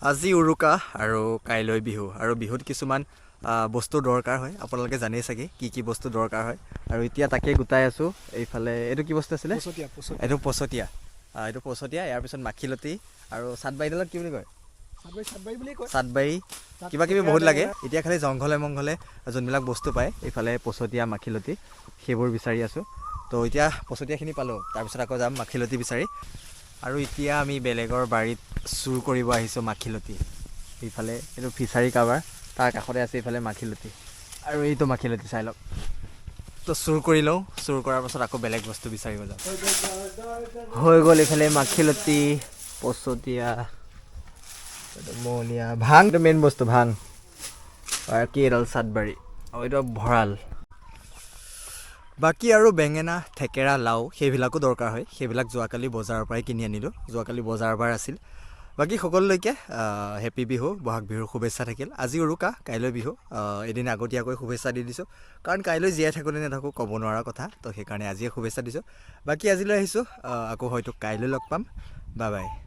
আজি উৰুকা আৰু কাইলৈ বিহু আৰু বিহুত কিছুমান বস্তু দৰকাৰ হয় আপোনালোকে জানেই চাগে কি বস্তু দৰকাৰ হয় আৰু এতিয়া তাকে গোটাই আছোঁ এইফালে এইটো কি বস্তু আছিলে এইটো পচতীয়া ইয়াৰ পিছত মাখিলতি আৰু চাটবাৰীডালত কি বুলি কয় চাটবাৰী কিবা কিবি বহুত লাগে এতিয়া খালি জংঘলে মংঘলে যোনবিলাক বস্তু পায় এইফালে পচতীয়া মাখিলতি সেইবোৰ বিচাৰি আছোঁ তো এতিয়া পচতীয়াখিনি পালোঁ তাৰপিছত আকৌ যাম মাখিলতি বিচাৰি আৰু এতিয়া আমি বেলেগৰ বাৰীত চুৰ কৰিব আহিছোঁ মাখিলতি এইফালে এইটো ফিচাৰী কাৰবাৰ তাৰ কাষতে আছে এইফালে মাখিলতি আৰু এইটো মাখিলতি চাই লওক তো চুৰ কৰি লওঁ চুৰ কৰাৰ পাছত আকৌ বেলেগ বস্তু বিচাৰিব যাওঁ হৈ গ'ল এইফালে মাখিলতি পচতীয়া মহলীয়া ভাংটো মেইন বস্তু ভাং আৰু কি এডাল চাটবাৰী আৰু এইটো ভঁৰাল বাকী আৰু বেঙেনা থেকেৰা লাও সেইবিলাকো দৰকাৰ হয় সেইবিলাক যোৱাকালি বজাৰৰ পৰাই কিনি আনিলোঁ যোৱাকালি বজাৰৰ বাৰ আছিল বাকী সকলোলৈকে হেপী বিহু বহাগ বিহুৰ শুভেচ্ছা থাকিল আজি উৰুকা কাইলৈ বিহু এদিন আগতীয়াকৈ শুভেচ্ছা দি দিছোঁ কাৰণ কাইলৈ জীয়াই থাকোঁতে নাথাকোঁ ক'ব নোৱাৰা কথা তো সেইকাৰণে আজিয়ে শুভেচ্ছা দিছোঁ বাকী আজিলৈ আহিছোঁ আকৌ হয়তো কাইলৈ লগ পাম বাই বাই